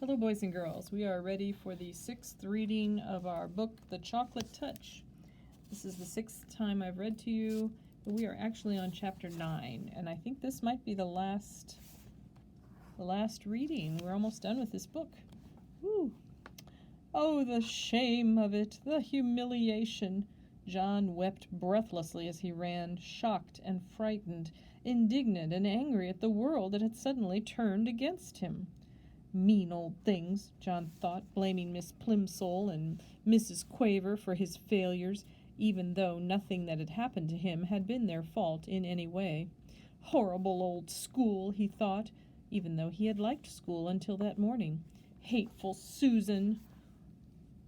Hello, boys and girls. We are ready for the sixth reading of our book, The Chocolate Touch. This is the sixth time I've read to you, but we are actually on chapter 9, and I think this might be the last reading. We're almost done with this book. Woo! Oh, the shame of it, the humiliation. John wept breathlessly as he ran, shocked and frightened, indignant and angry at the world that had suddenly turned against him. Mean old things, John thought, blaming Miss Plimsoll and Mrs. Quaver for his failures, even though nothing that had happened to him had been their fault in any way. Horrible old school, he thought, even though he had liked school until that morning. Hateful Susan,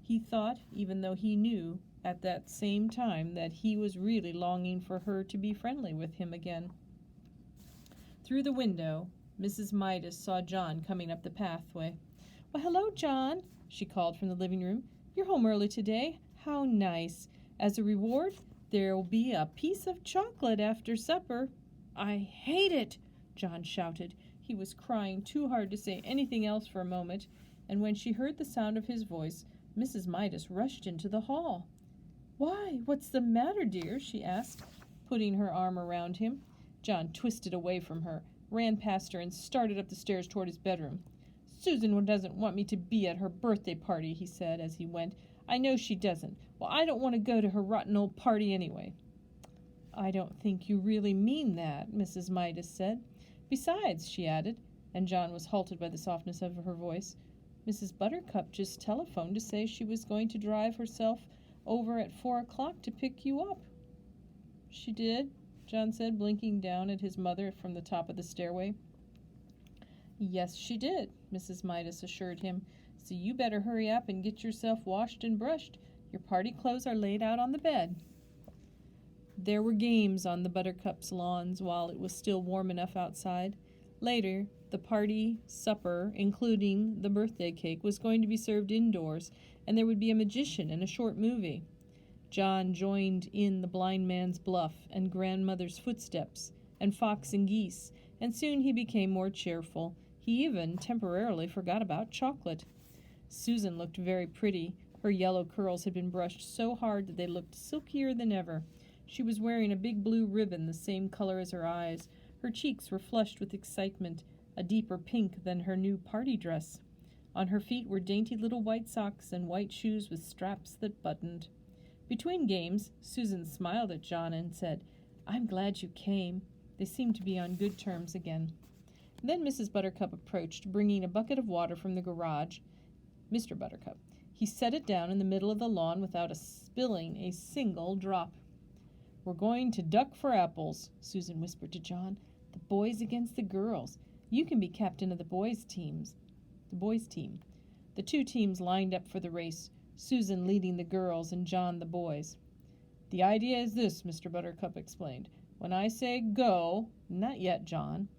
he thought, even though he knew at that same time that he was really longing for her to be friendly with him again. Through the window, Mrs. Midas saw John coming up the pathway. "Well, hello, John," she called from the living room. "You're home early today. How nice. As a reward, there'll be a piece of chocolate after supper." "I hate it," John shouted. He was crying too hard to say anything else for a moment, and when she heard the sound of his voice, Mrs. Midas rushed into the hall. "Why, what's the matter, dear?" she asked, putting her arm around him. John twisted away from her, ran past her, and started up the stairs toward his bedroom. "Susan doesn't want me to be at her birthday party," he said as he went. "I know she doesn't. Well, I don't want to go to her rotten old party anyway." "I don't think you really mean that," Mrs. Midas said. "Besides," she added, and John was halted by the softness of her voice, "Mrs. Buttercup just telephoned to say she was going to drive herself over at 4 o'clock to pick you up." "She did?" John said, blinking down at his mother from the top of the stairway. "Yes, she did," Mrs. Midas assured him. "So you better hurry up and get yourself washed and brushed. Your party clothes are laid out on the bed." There were games on the Buttercup's lawns while it was still warm enough outside. Later, the party supper, including the birthday cake, was going to be served indoors, and there would be a magician and a short movie. John joined in the blind man's bluff and grandmother's footsteps and fox and geese, and soon he became more cheerful. He even temporarily forgot about chocolate. Susan looked very pretty. Her yellow curls had been brushed so hard that they looked silkier than ever. She was wearing a big blue ribbon the same color as her eyes. Her cheeks were flushed with excitement, a deeper pink than her new party dress. On her feet were dainty little white socks and white shoes with straps that buttoned. Between games, Susan smiled at John and said, "I'm glad you came." They seemed to be on good terms again. Then Mrs. Buttercup approached, bringing a bucket of water from the garage. Mr. Buttercup. He set it down in the middle of the lawn without spilling a single drop. "We're going to duck for apples," Susan whispered to John. "The boys against the girls. You can be captain of the boys' team." The two teams lined up for the race, Susan leading the girls and John the boys. "The idea is this," Mr. Buttercup explained. "When I say go—" "Not yet, John."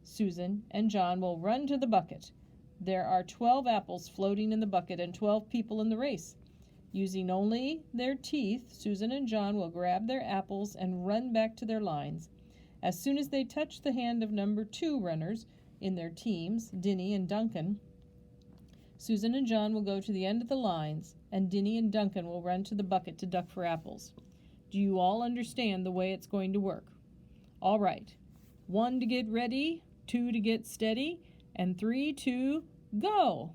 "Susan and John will run to the bucket. There are 12 apples floating in the bucket and 12 people in the race. Using only their teeth, Susan and John will grab their apples and run back to their lines. As soon as they touch the hand of number 2 runners in their teams, Dinny and Duncan, Susan and John will go to the end of the lines, and Dinny and Duncan will run to the bucket to duck for apples. Do you all understand the way it's going to work? All right. 1 to get ready, 2 to get steady, and 3 to go!"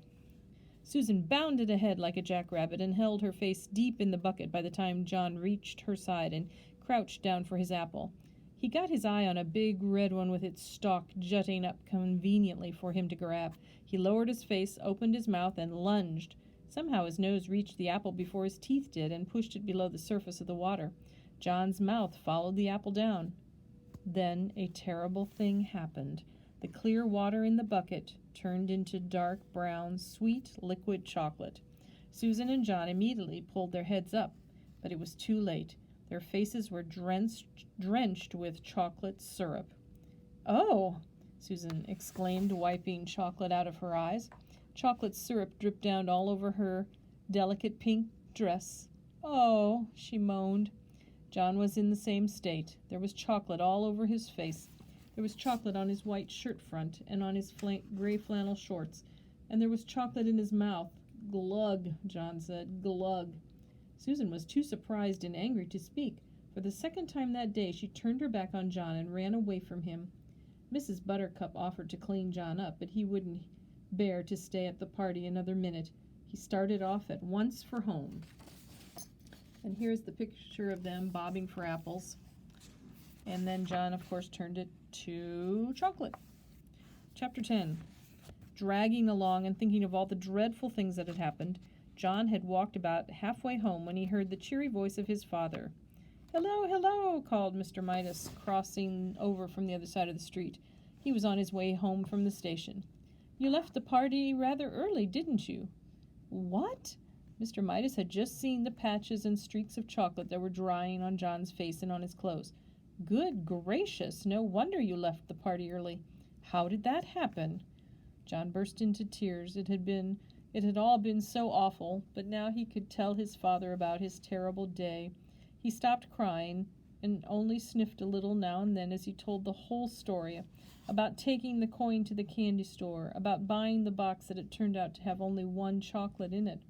Susan bounded ahead like a jackrabbit and held her face deep in the bucket by the time John reached her side and crouched down for his apple. He got his eye on a big red one with its stalk jutting up conveniently for him to grab. He lowered his face, opened his mouth, and lunged. Somehow his nose reached the apple before his teeth did and pushed it below the surface of the water. John's mouth followed the apple down. Then a terrible thing happened. The clear water in the bucket turned into dark brown, sweet liquid chocolate. Susan and John immediately pulled their heads up, but it was too late. Their faces were drenched with chocolate syrup. "Oh!" Susan exclaimed, wiping chocolate out of her eyes. Chocolate syrup dripped down all over her delicate pink dress. "Oh!" she moaned. John was in the same state. There was chocolate all over his face. There was chocolate on his white shirt front and on his gray flannel shorts, and there was chocolate in his mouth. Glug, John said, glug. Susan was too surprised and angry to speak. For the second time that day she turned her back on John and ran away from him. Mrs. Buttercup offered to clean John up, but he wouldn't bear to stay at the party another minute. He started off at once for home. And here's the picture of them bobbing for apples. And then John, of course, turned it to chocolate. Chapter 10. Dragging along and thinking of all the dreadful things that had happened, John had walked about halfway home when he heard the cheery voice of his father. "Hello, hello," called Mr. Midas, crossing over from the other side of the street. He was on his way home from the station. "You left the party rather early, didn't you?" "What?" Mr. Midas had just seen the patches and streaks of chocolate that were drying on John's face and on his clothes. "Good gracious, no wonder you left the party early. How did that happen?" John burst into tears. It had all been so awful, but now he could tell his father about his terrible day. He stopped crying and only sniffed a little now and then as he told the whole story, about taking the coin to the candy store, about buying the box that had turned out to have only one chocolate in it,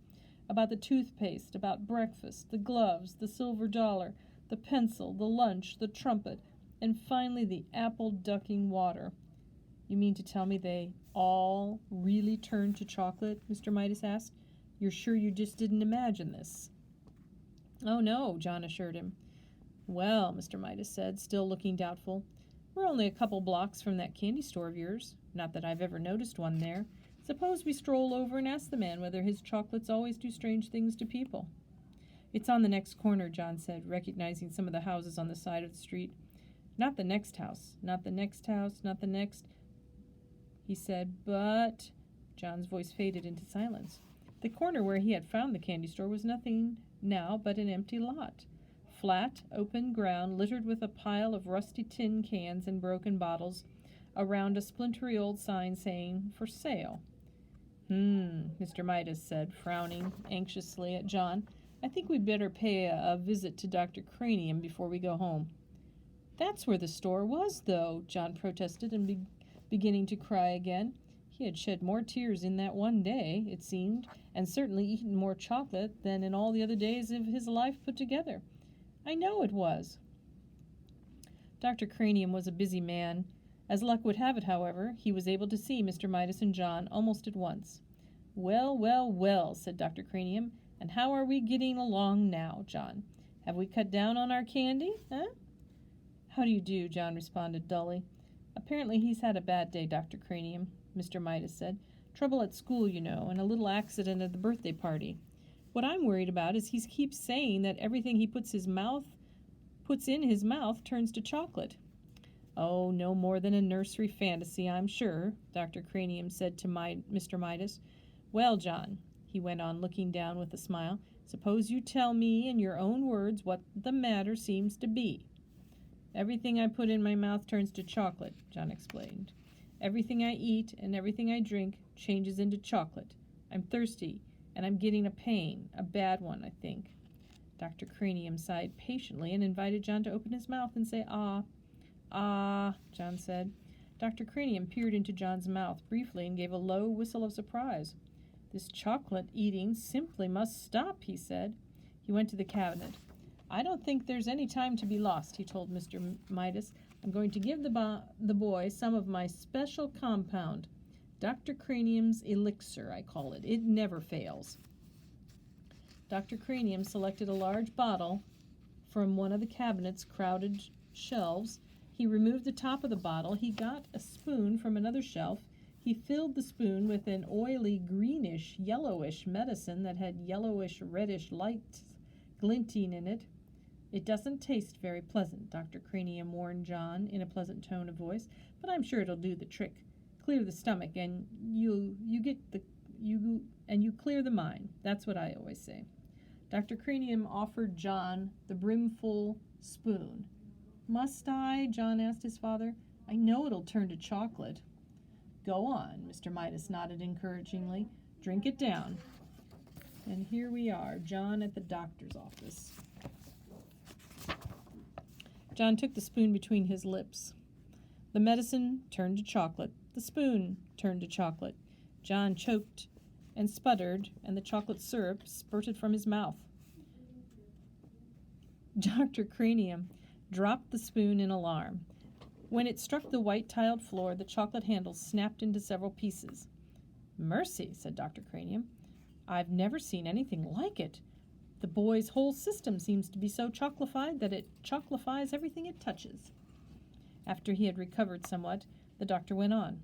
about the toothpaste, about breakfast, the gloves, the silver dollar, the pencil, the lunch, the trumpet, and finally the apple ducking water. "You mean to tell me they all really turned to chocolate?" Mr. Midas asked. "You're sure you just didn't imagine this?" "Oh, no," John assured him. "Well," Mr. Midas said, still looking doubtful, "we're only a couple blocks from that candy store of yours. Not that I've ever noticed one there. Suppose we stroll over and ask the man whether his chocolates always do strange things to people." "It's on the next corner," John said, recognizing some of the houses on the side of the street. "Not the next house, not the next house, not the next," he said, but John's voice faded into silence. The corner where he had found the candy store was nothing now but an empty lot. Flat, open ground littered with a pile of rusty tin cans and broken bottles, around a splintery old sign saying, "For sale." Mr. Midas said, frowning anxiously at John. "I think we'd better pay a visit to Dr. Cranium before we go home." "That's where the store was, though," John protested, and beginning to cry again. He had shed more tears in that one day, it seemed, and certainly eaten more chocolate than in all the other days of his life put together. "I know it was." Dr. Cranium was a busy man. As luck would have it, however, he was able to see Mr. Midas and John almost at once. "Well, well, well," said Dr. Cranium, "and how are we getting along now, John? Have we cut down on our candy, eh?" "How do you do?" John responded dully. "Apparently he's had a bad day, Dr. Cranium," Mr. Midas said. "Trouble at school, you know, and a little accident at the birthday party. What I'm worried about is he keeps saying that everything he puts in his mouth turns to chocolate." "Oh, no more than a nursery fantasy, I'm sure," Dr. Cranium said to Mr. Midas. "Well, John," he went on, looking down with a smile, "suppose you tell me in your own words what the matter seems to be." "Everything I put in my mouth turns to chocolate," John explained. "Everything I eat and everything I drink changes into chocolate. I'm thirsty, and I'm getting a pain, a bad one, I think." Dr. Cranium sighed patiently and invited John to open his mouth and say, "Ah." "Ah," John said. Dr. Cranium peered into John's mouth briefly and gave a low whistle of surprise. "This chocolate eating simply must stop," he said. He went to the cabinet. "I don't think there's any time to be lost," he told Mr. Midas. "I'm going to give the boy some of my special compound. Dr. Cranium's elixir, I call it. It never fails." Dr. Cranium selected a large bottle from one of the cabinet's crowded shelves. He removed the top of the bottle. He got a spoon from another shelf. He filled the spoon with an oily, greenish, yellowish medicine that had yellowish, reddish lights glinting in it. "It doesn't taste very pleasant," Dr. Cranium warned John in a pleasant tone of voice, "but I'm sure it'll do the trick. Clear the stomach, and you clear the mind. That's what I always say." Dr. Cranium offered John the brimful spoon. "Must I?" John asked his father. "I know it'll turn to chocolate." "Go on," Mr. Midas nodded encouragingly. "Drink it down." And here we are, John at the doctor's office. John took the spoon between his lips. The medicine turned to chocolate. The spoon turned to chocolate. John choked and sputtered, and the chocolate syrup spurted from his mouth. Dr. Cranium dropped the spoon in alarm. When it struck the white-tiled floor, the chocolate handle snapped into several pieces. "Mercy," said Dr. Cranium. "I've never seen anything like it. The boy's whole system seems to be so chocolified that it chocolifies everything it touches." After he had recovered somewhat, the doctor went on.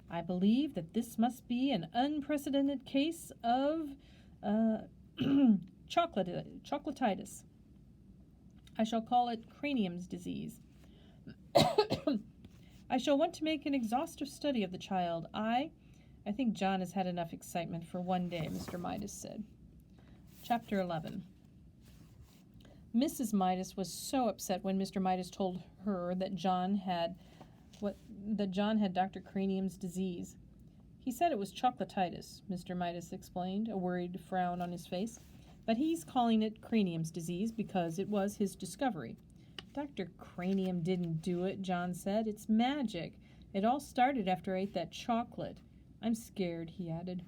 "I believe that this must be an unprecedented case of chocolatitis. I shall call it Cranium's disease. I shall want to make an exhaustive study of the child. I think John has had enough excitement for one day," Mr. Midas said. Chapter 11. Mrs. Midas was so upset when Mr. Midas told her that John had Dr. Cranium's disease. "He said it was chocolatitis," Mr. Midas explained, a worried frown on his face. "But he's calling it Cranium's disease because it was his discovery." "Dr. Cranium didn't do it," John said. "It's magic. It all started after I ate that chocolate. I'm scared," he added.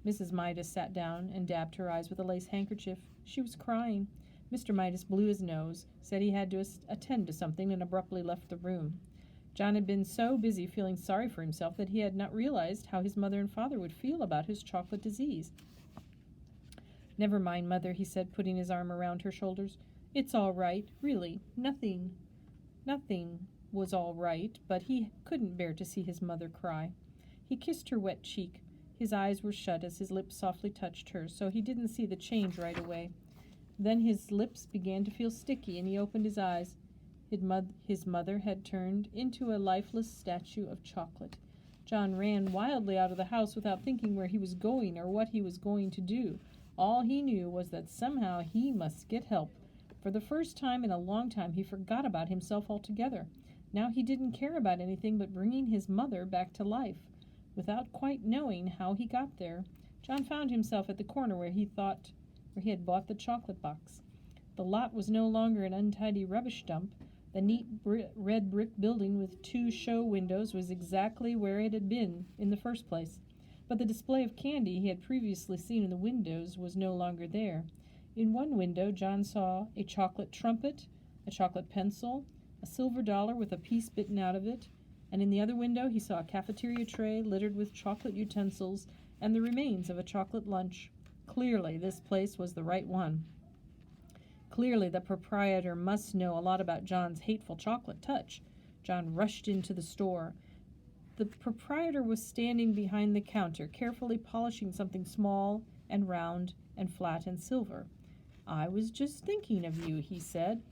Mrs. Midas sat down and dabbed her eyes with a lace handkerchief. She was crying. Mr. Midas blew his nose, said he had to attend to something, and abruptly left the room. John had been so busy feeling sorry for himself that he had not realized how his mother and father would feel about his chocolate disease. "Never mind, Mother," he said, putting his arm around her shoulders. "It's all right, really. Nothing was all right," but he couldn't bear to see his mother cry. He kissed her wet cheek. His eyes were shut as his lips softly touched hers, so he didn't see the change right away. Then his lips began to feel sticky, and he opened his eyes. His mother had turned into a lifeless statue of chocolate. John ran wildly out of the house without thinking where he was going or what he was going to do. All he knew was that somehow he must get help. For the first time in a long time he forgot about himself altogether. Now he didn't care about anything but bringing his mother back to life. Without quite knowing how he got there, John found himself at the corner where he had bought the chocolate box. The lot was no longer an untidy rubbish dump. The neat red brick building with 2 show windows was exactly where it had been in the first place. But the display of candy he had previously seen in the windows was no longer there. In one window John saw a chocolate trumpet, a chocolate pencil, a silver dollar with a piece bitten out of it, and in the other window he saw a cafeteria tray littered with chocolate utensils and the remains of a chocolate lunch. Clearly this place was the right one. Clearly the proprietor must know a lot about John's hateful chocolate touch. John rushed into the store. The proprietor was standing behind the counter, carefully polishing something small and round and flat and silver. "I was just thinking of you," he said.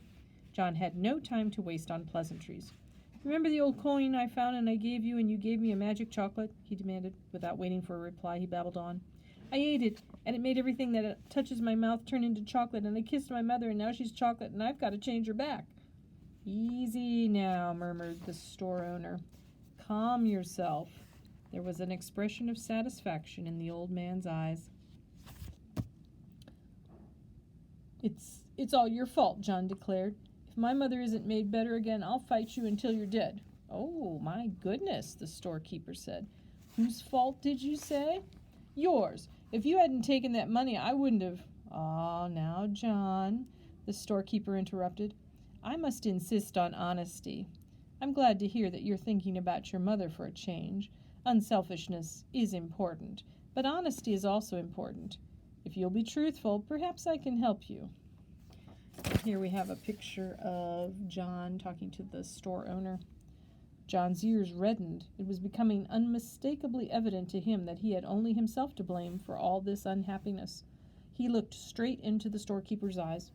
John had no time to waste on pleasantries. "Remember the old coin I found and I gave you, and you gave me a magic chocolate?" he demanded. Without waiting for a reply, he babbled on. "I ate it, and it made everything that touches my mouth turn into chocolate, and I kissed my mother, and now she's chocolate, and I've got to change her back." "Easy now," murmured the store owner. "Calm yourself." There was an expression of satisfaction in the old man's eyes. It's all your fault," John declared. "If my mother isn't made better again, I'll fight you until you're dead." "Oh, my goodness," the storekeeper said. "Whose fault did you say?" "Yours. If you hadn't taken that money, I wouldn't have—" "Ah, now, John," the storekeeper interrupted. "I must insist on honesty. I'm glad to hear that you're thinking about your mother for a change. Unselfishness is important, but honesty is also important. If you'll be truthful, perhaps I can help you." Here we have a picture of John talking to the store owner. John's ears reddened. It was becoming unmistakably evident to him that he had only himself to blame for all this unhappiness. He looked straight into the storekeeper's eyes.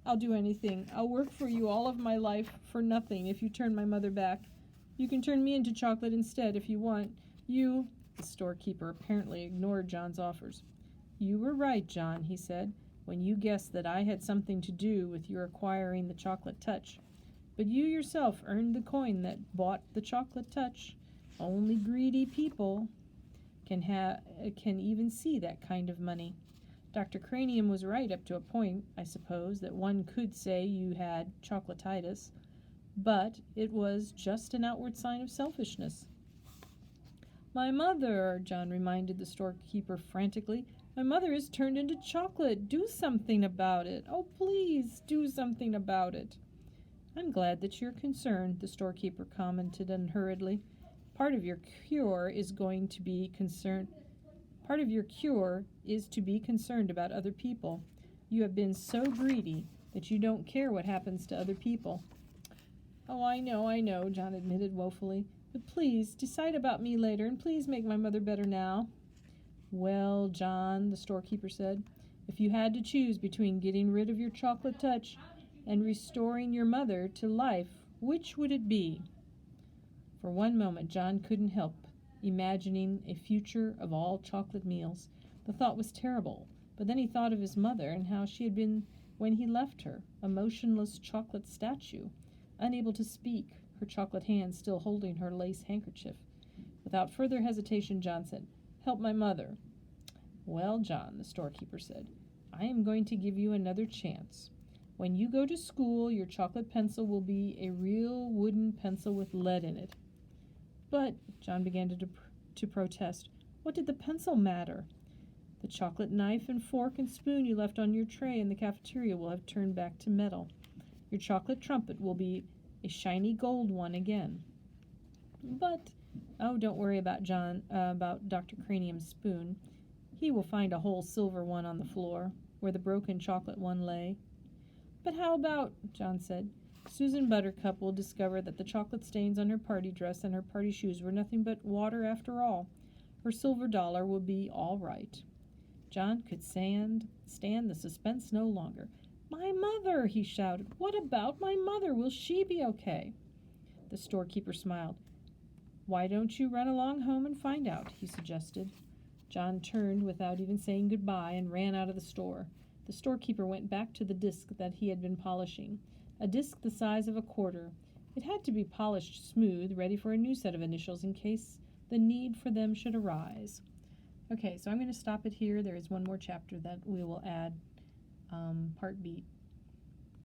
"I'll do anything. I'll work for you all of my life for nothing if you turn my mother back. You can turn me into chocolate instead if you want. The storekeeper apparently ignored John's offers. "You were right, John," he said, "when you guessed that I had something to do with your acquiring the chocolate touch. But you yourself earned the coin that bought the chocolate touch. Only greedy people can even see that kind of money. Dr. Cranium was right up to a point, I suppose, that one could say you had chocolatitis, but it was just an outward sign of selfishness. My mother, John reminded the storekeeper frantically. My mother is turned into chocolate. Do something about it. Oh, please, do something about it. I'm glad that you're concerned, the storekeeper commented unhurriedly. Part of your cure is to be concerned about other people. You have been so greedy that you don't care what happens to other people. Oh, I know, John admitted woefully. But please, decide about me later, and please make my mother better now. Well, John, the storekeeper said, if you had to choose between getting rid of your chocolate touch and restoring your mother to life, which would it be? For one moment, John couldn't help imagining a future of all chocolate meals. The thought was terrible, but then he thought of his mother and how she had been when he left her, a motionless chocolate statue, unable to speak, her chocolate hand still holding her lace handkerchief. Without further hesitation, John said, "Help my mother." "Well, John," the storekeeper said, "I am going to give you another chance. When you go to school, your chocolate pencil will be a real wooden pencil with lead in it." "But," John began to protest, "what did the pencil matter? The chocolate knife and fork and spoon you left on your tray in the cafeteria will have turned back to metal. Your chocolate trumpet will be a shiny gold one again." "But, oh, don't worry about Dr. Cranium's spoon. He will find a whole silver one on the floor, where the broken chocolate one lay." "But how about," John said, "Susan Buttercup will discover that the chocolate stains on her party dress and her party shoes were nothing but water after all. Her silver dollar will be all right." John could stand the suspense no longer. "My mother!" he shouted. "What about my mother? Will she be okay?" The storekeeper smiled. "Why don't you run along home and find out?" he suggested. John turned without even saying goodbye and ran out of the store. The storekeeper went back to the disc that he had been polishing, a disc the size of a quarter. It had to be polished smooth, ready for a new set of initials in case the need for them should arise. Okay, so I'm going to stop it here. There is one more chapter that we will add, part B